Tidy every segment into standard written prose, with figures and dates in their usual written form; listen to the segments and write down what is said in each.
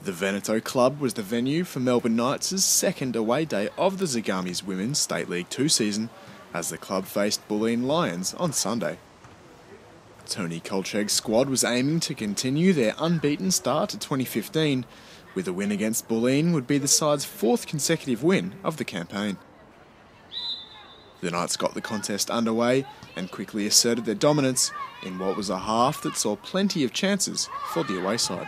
The Veneto Club was the venue for Melbourne Knights' second away day of the Zagame's Women's State League 2 season, as the club faced Bulleen Lions on Sunday. Tony Kolcheg's squad was aiming to continue their unbeaten start to 2015, with a win against Bulleen would be the side's fourth consecutive win of the campaign. The Knights got the contest underway and quickly asserted their dominance in what was a half that saw plenty of chances for the away side.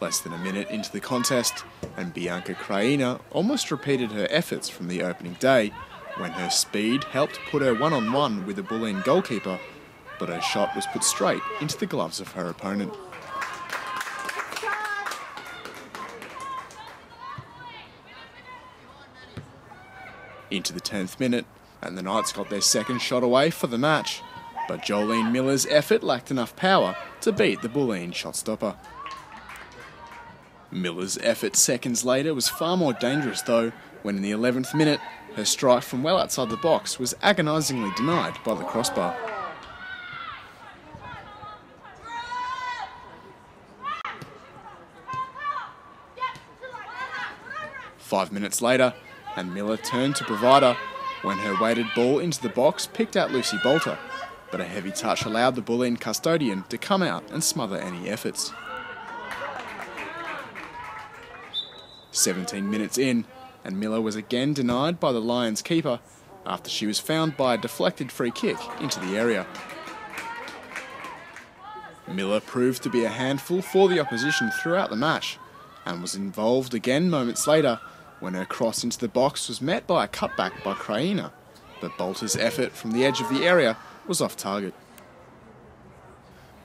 Less than a minute into the contest, and Bianca Kraina almost repeated her efforts from the opening day when her speed helped put her one-on-one with the Bulleen goalkeeper, but her shot was put straight into the gloves of her opponent. Into the 10th minute, and the Knights got their second shot away for the match, but Jolene Miller's effort lacked enough power to beat the Bulleen shot stopper. Miller's effort seconds later was far more dangerous though, when in the 11th minute, her strike from well outside the box was agonisingly denied by the crossbar. Five minutes later, and Miller turned to provide her when her weighted ball into the box picked out Lucy Bolter, but a heavy touch allowed the Bulleen custodian to come out and smother any efforts. 17 minutes in, and Miller was again denied by the Lions keeper after she was found by a deflected free kick into the area. Miller proved to be a handful for the opposition throughout the match, and was involved again moments later when her cross into the box was met by a cutback by Kraina, but Bolter's effort from the edge of the area was off target.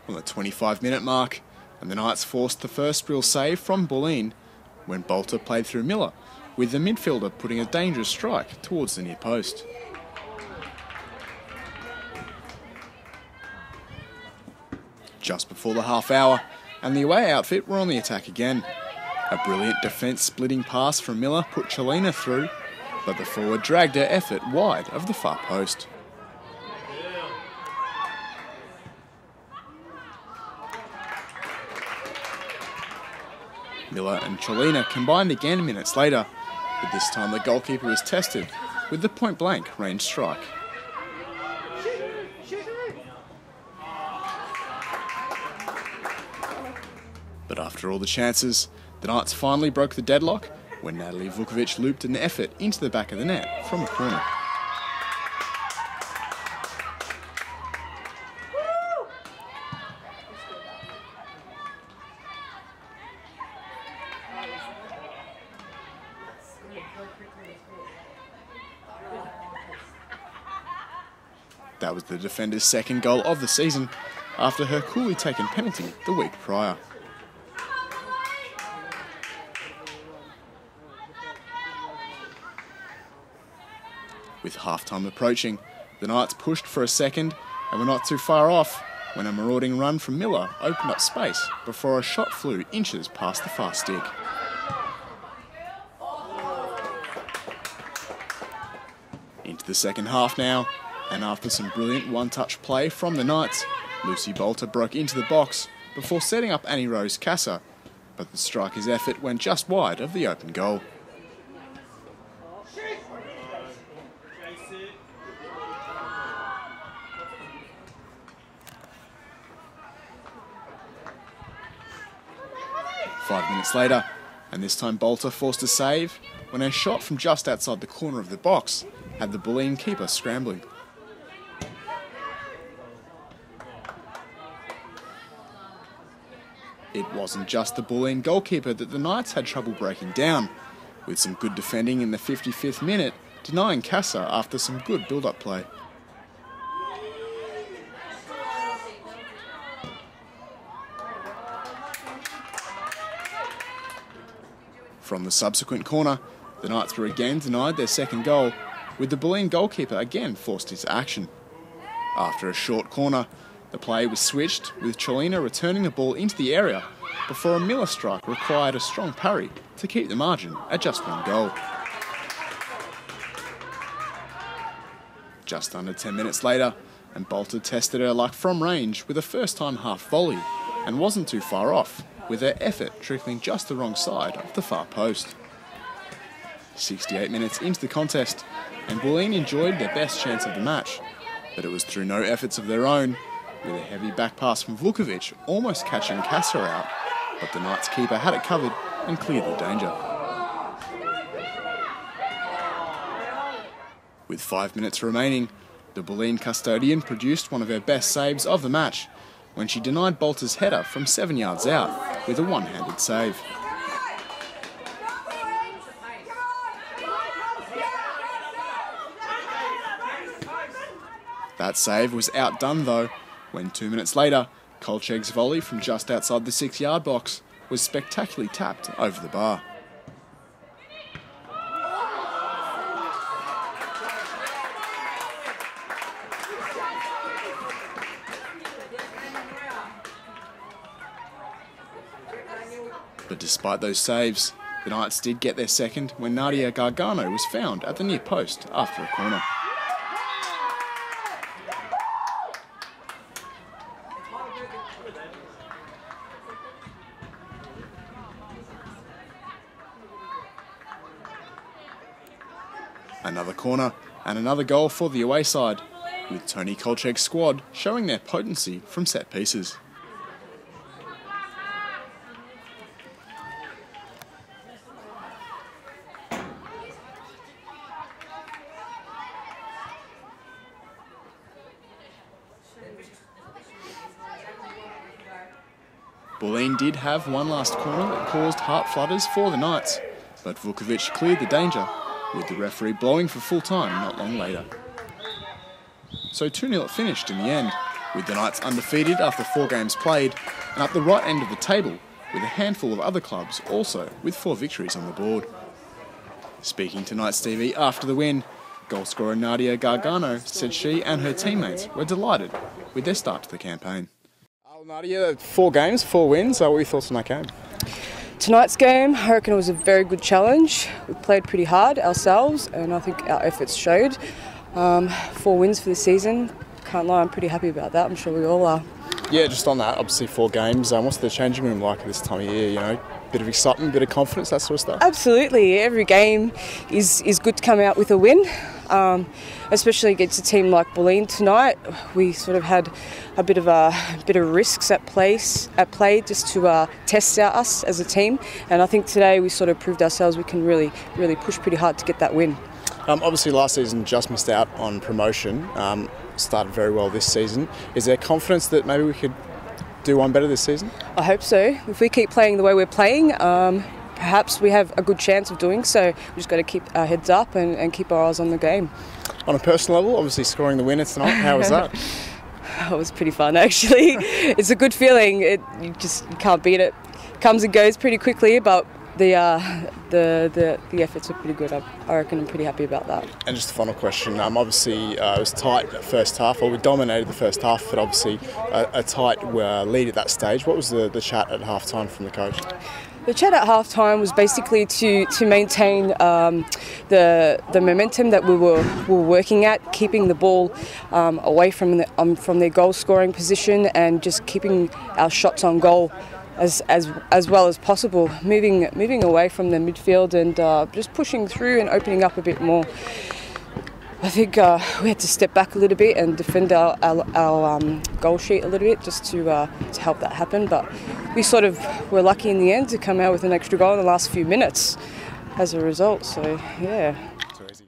On the 25-minute mark, and the Knights forced the first real save from Bulleen when Bolter played through Miller, with the midfielder putting a dangerous strike towards the near post. Just before the half hour, and the away outfit were on the attack again. A brilliant defence-splitting pass from Miller put Chelina through, but the forward dragged her effort wide of the far post. Miller and Chelina combined again minutes later, but this time the goalkeeper was tested with the point-blank range strike. But after all the chances, the Knights finally broke the deadlock when Natalie Vukovic looped an effort into the back of the net from a corner. That was the defender's second goal of the season after her coolly taken penalty the week prior. With half-time approaching, the Knights pushed for a second and were not too far off when a marauding run from Miller opened up space before a shot flew inches past the far stick. Into the second half now, and after some brilliant one-touch play from the Knights, Lucy Bolter broke into the box before setting up Annie Rose Casa, but the striker's effort went just wide of the open goal. Five minutes later, and this time Bolter forced a save when a shot from just outside the corner of the box had the Bulleen keeper scrambling. It wasn't just the Bulleen goalkeeper that the Knights had trouble breaking down, with some good defending in the 55th minute, denying Casa after some good build-up play. From the subsequent corner, the Knights were again denied their second goal, with the Bulleen goalkeeper again forced into action. After a short corner, the play was switched, with Chelina returning the ball into the area before a Miller strike required a strong parry to keep the margin at just one goal. Just under 10 minutes later, and Bolter tested her luck from range with a first-time half volley and wasn't too far off with their effort trickling just the wrong side of the far post. 68 minutes into the contest, and Bulleen enjoyed their best chance of the match, but it was through no efforts of their own, with a heavy back pass from Vukovic almost catching Kasser out, but the Knights keeper had it covered and cleared the danger. With 5 minutes remaining, the Bulleen custodian produced one of her best saves of the match when she denied Bolter's header from 7 yards out with a one-handed save. That save was outdone though, when 2 minutes later, Kolcheg's volley from just outside the 6-yard box was spectacularly tapped over the bar. But despite those saves, the Knights did get their second when Nadia Gargano was found at the near post after a corner. Another corner and another goal for the away side, with Tony Kolcheg's squad showing their potency from set pieces. Bulleen did have one last corner that caused heart flutters for the Knights, but Vukovic cleared the danger, with the referee blowing for full time not long later. So 2-0 it finished in the end, with the Knights undefeated after 4 games played, and up the right end of the table, with a handful of other clubs also with 4 victories on the board. Speaking to Knights TV after the win, goalscorer Nadia Gargano said she and her teammates were delighted with their start to the campaign. Nadia, 4 games, 4 wins. What were your thoughts on that game? Tonight's game, I reckon it was a very good challenge. We played pretty hard ourselves and I think our efforts showed. 4 wins for the season. Can't lie, I'm pretty happy about that. I'm sure we all are. Yeah, just on that, obviously 4 games. What's the changing room like at this time of year? You know, bit of excitement, bit of confidence, that sort of stuff? Absolutely. Every game is good to come out with a win. Especially against a team like Bulleen tonight. We sort of had a bit of risks at play just to test out us as a team, and I think today we sort of proved ourselves we can really push pretty hard to get that win. Obviously last season just missed out on promotion, started very well this season. Is there confidence that maybe we could do one better this season? I hope so. If we keep playing the way we're playing, perhaps we have a good chance of doing so. We just got to keep our heads up and keep our eyes on the game. On a personal level, obviously scoring the winner tonight, how was that? It was pretty fun actually. It's a good feeling. You can't beat it. Comes and goes pretty quickly, but the efforts were pretty good. I reckon I'm pretty happy about that. And just a final question. Obviously, it was tight at first half, or we dominated the first half, but obviously a tight lead at that stage. What was the chat at half time from the coach? The chat at half time was basically to maintain the momentum that we were working at, keeping the ball away from their goal scoring position and just keeping our shots on goal as well as possible, moving away from the midfield and just pushing through and opening up a bit more. I think we had to step back a little bit and defend our goal sheet a little bit just to help that happen. But we sort of were lucky in the end to come out with an extra goal in the last few minutes as a result. So yeah. Too easy.